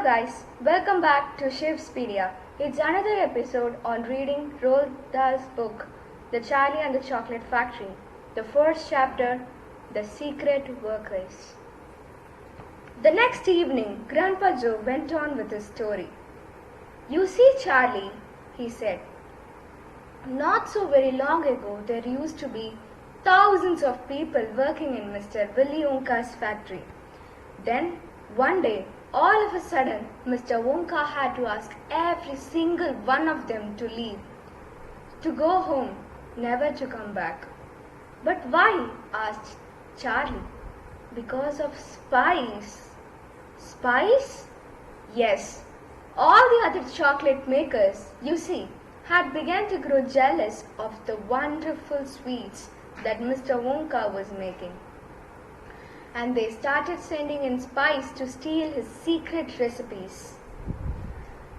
guys, welcome back to Shivspedia. It's another episode on reading Roald Dahl's book, The Charlie and the Chocolate Factory. The first chapter, The Secret Workers. The next evening, Grandpa Joe went on with his story. You see, Charlie, he said, not so very long ago there used to be thousands of people working in Mr. Willy Wonka's factory. Then, one day, all of a sudden, Mr. Wonka had to ask every single one of them to leave, to go home, never to come back. But why? Asked Charlie. Because of spies. Spies? Yes. All the other chocolate makers, you see, had begun to grow jealous of the wonderful sweets that Mr. Wonka was making. And they started sending in spies to steal his secret recipes.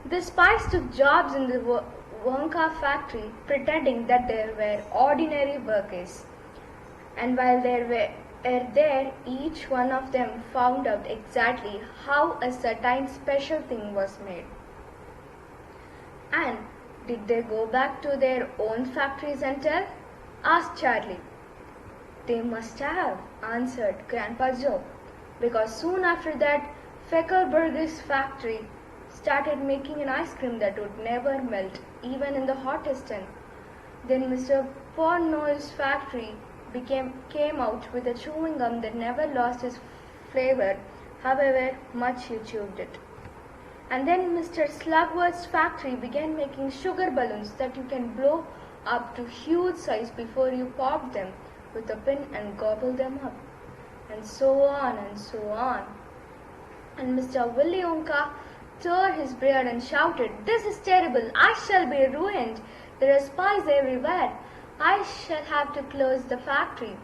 The spies took jobs in the Wonka factory pretending that they were ordinary workers. And while they were there, each one of them found out exactly how a certain special thing was made. And did they go back to their own factories and tell? Asked Charlie. They must have, answered Grandpa Joe, because soon after that, Feckelberger's factory started making an ice cream that would never melt, even in the hottest sun. Then Mr. Portnoy's factory came out with a chewing gum that never lost its flavor, however much you chewed it. And then Mr. Slugworth's factory began making sugar balloons that you can blow up to huge size before you pop them with a pin and gobble them up, and so on and so on. And Mr. Willy Wonka tore his beard and shouted, This is terrible, I shall be ruined. There are spies everywhere. I shall have to close the factory.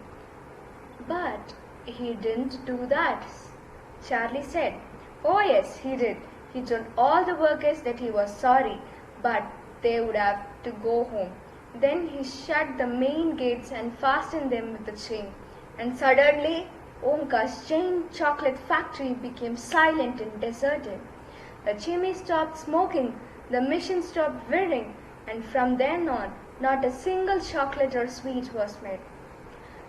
But he didn't do that, Charlie said. Oh yes, he did. He told all the workers that he was sorry, but they would have to go home. Then he shut the main gates and fastened them with a chain. And suddenly, Wonka's chain chocolate factory became silent and deserted. The chimney stopped smoking, the machine stopped whirring, and from then on, not a single chocolate or sweet was made.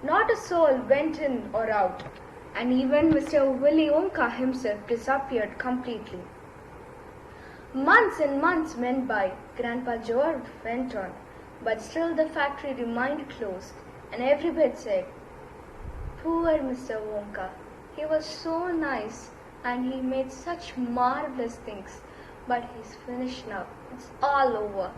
Not a soul went in or out, and even Mr. Willy Wonka himself disappeared completely. Months and months went by, Grandpa Joe went on. But still the factory remained closed, and everybody said, Poor Mr. Wonka, he was so nice and he made such marvelous things, but he's finished now, it's all over.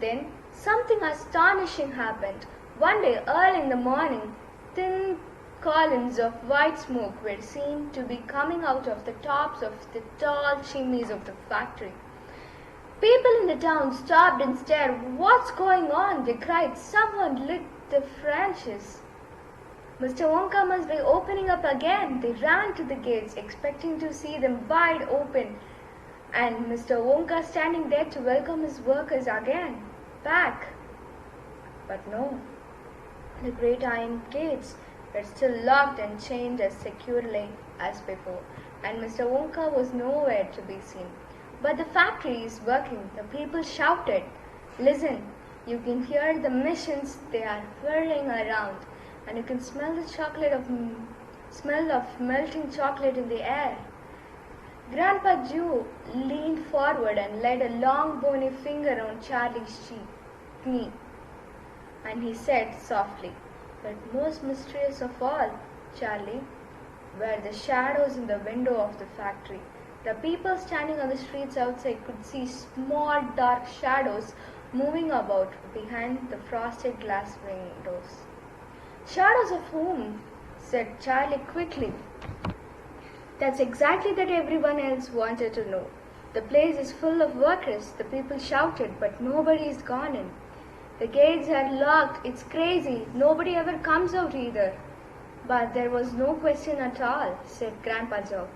Then something astonishing happened. One day early in the morning, thin columns of white smoke were seen to be coming out of the tops of the tall chimneys of the factory. People in the town stopped and stared. What's going on? They cried. Someone lit the branches. Mr. Wonka must be opening up again. They ran to the gates, expecting to see them wide open, and Mr. Wonka standing there to welcome his workers again, back. But no, the great iron gates were still locked and chained as securely as before, and Mr. Wonka was nowhere to be seen. But the factory is working. The people shouted. Listen, you can hear the machines. They are whirling around, and you can smell the smell of melting chocolate in the air. Grandpa Joe leaned forward and laid a long bony finger on Charlie's knee, and he said softly, But most mysterious of all, Charlie, were the shadows in the window of the factory. The people standing on the streets outside could see small dark shadows moving about behind the frosted glass windows. Shadows of whom? Said Charlie quickly. That's exactly that everyone else wanted to know. The place is full of workers, the people shouted, but nobody is gone in. The gates are locked, it's crazy, nobody ever comes out either. But there was no question at all, said Grandpa Joe.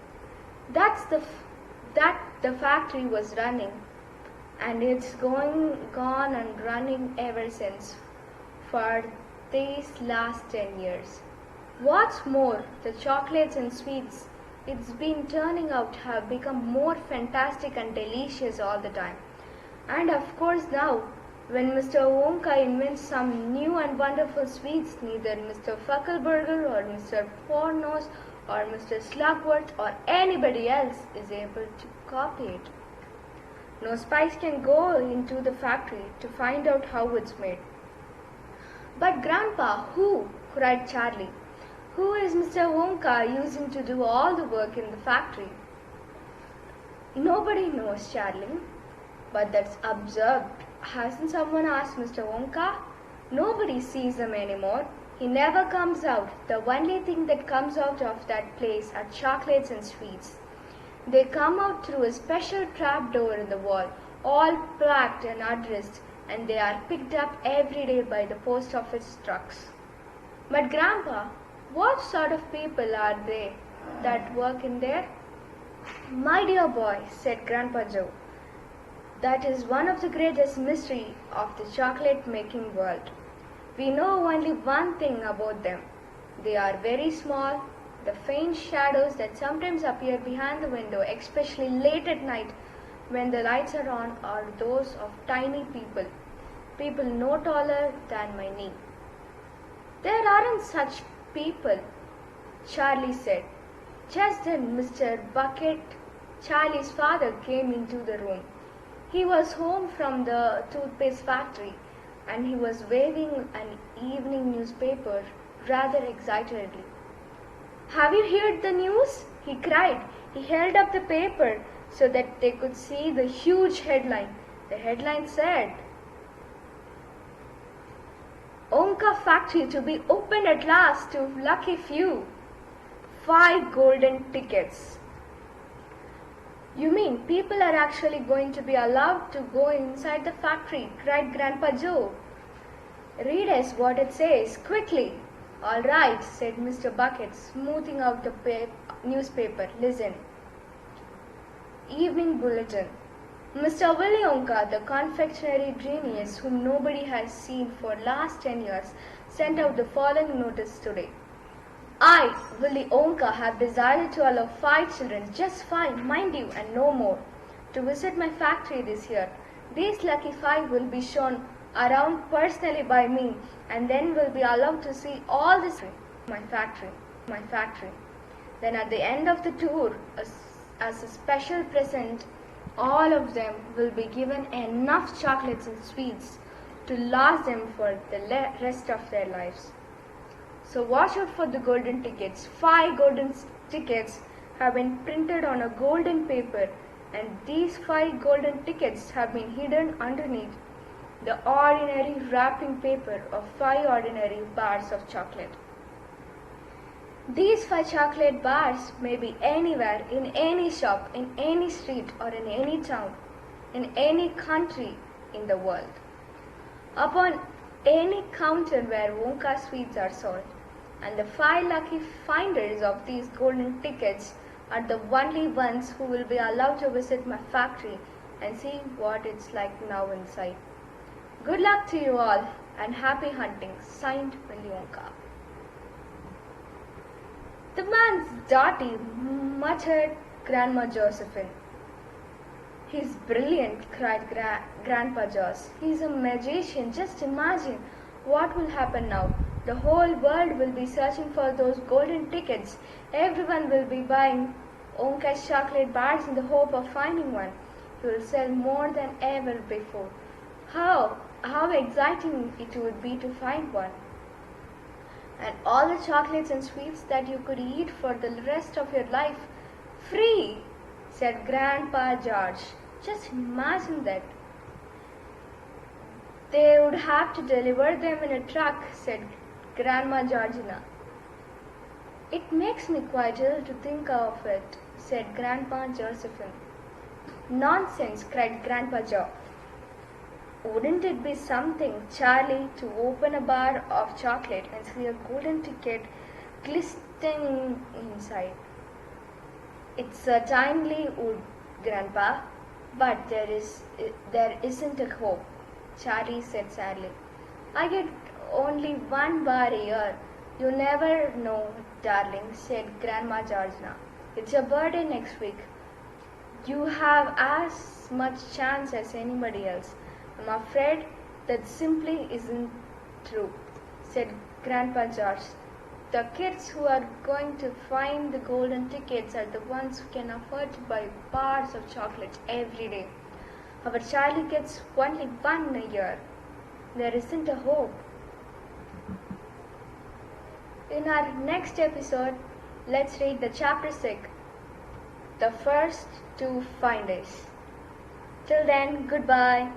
That the factory was running, and it's gone and running ever since, for these last 10 years. What's more, the chocolates and sweets it's been turning out to have become more fantastic and delicious all the time. And of course now, when Mr. Wonka invents some new and wonderful sweets, neither Mr. Fuckleburger or Mr. Pornose or Mr. Slugworth or anybody else is able to copy it. No spice can go into the factory to find out how it's made. But Grandpa, who? Cried Charlie. Who is Mr. Wonka using to do all the work in the factory? Nobody knows, Charlie. But that's absurd. Hasn't someone asked Mr. Wonka? Nobody sees him anymore. He never comes out. The only thing that comes out of that place are chocolates and sweets. They come out through a special trap door in the wall, all plaqued and addressed, and they are picked up every day by the post office trucks. But Grandpa, what sort of people are they that work in there? My dear boy, said Grandpa Joe, that is one of the greatest mysteries of the chocolate-making world. We know only one thing about them. They are very small. The faint shadows that sometimes appear behind the window, especially late at night when the lights are on, are those of tiny people no taller than my knee. There aren't such people, Charlie said. Just then Mr. Bucket, Charlie's father, came into the room. He was home from the toothpaste factory, and he was waving an evening newspaper rather excitedly. Have you heard the news? He cried. He held up the paper so that they could see the huge headline. The headline said, Wonka factory to be opened at last to lucky few. 5 golden tickets. You mean people are actually going to be allowed to go inside the factory? Cried Grandpa Joe. Read us what it says, quickly. All right, said Mr. Bucket, smoothing out the newspaper. Listen. Evening Bulletin. Mr. Willy Wonka, the confectionery genius whom nobody has seen for last 10 years, sent out the following notice today. I, Willy Wonka, have decided to allow 5 children, just 5, mind you, and no more, to visit my factory this year. These lucky 5 will be shown around personally by me, and then will be allowed to see all this my factory. Then at the end of the tour, as a special present, all of them will be given enough chocolates and sweets to last them for the rest of their lives. So watch out for the golden tickets. 5 golden tickets have been printed on a golden paper, and these 5 golden tickets have been hidden underneath the ordinary wrapping paper of 5 ordinary bars of chocolate. These 5 chocolate bars may be anywhere, in any shop, in any street, or in any town, in any country in the world, upon any counter where Wonka sweets are sold. And the 5 lucky finders of these golden tickets are the only ones who will be allowed to visit my factory and see what it's like now inside. Good luck to you all, and happy hunting. Signed, Willy Wonka. The man's dirty, muttered Grandma Josephine. He's brilliant, cried Grandpa Joss. He's a magician. Just imagine what will happen now. The whole world will be searching for those golden tickets. Everyone will be buying Wonka's chocolate bars in the hope of finding one. He will sell more than ever before. How exciting it would be to find one. And all the chocolates and sweets that you could eat for the rest of your life, free, said Grandpa George. Just imagine that. They would have to deliver them in a truck, said Grandma Georgina. It makes me quite ill to think of it, said Grandpa Josephine. Nonsense, cried Grandpa Joe. Wouldn't it be something, Charlie, to open a bar of chocolate and see a golden ticket glistening inside? It certainly would, Grandpa, but there isn't a hope, Charlie said sadly. I get only 1 bar a year. You never know, darling, said Grandma Georgina. It's your birthday next week. You have as much chance as anybody else. I'm afraid that simply isn't true, said Grandpa George. The kids who are going to find the golden tickets are the ones who can afford to buy bars of chocolates every day. Our Charlie gets only one a year. There isn't a hope. In our next episode, let's read the chapter 6, The First to Find Us. Till then, goodbye.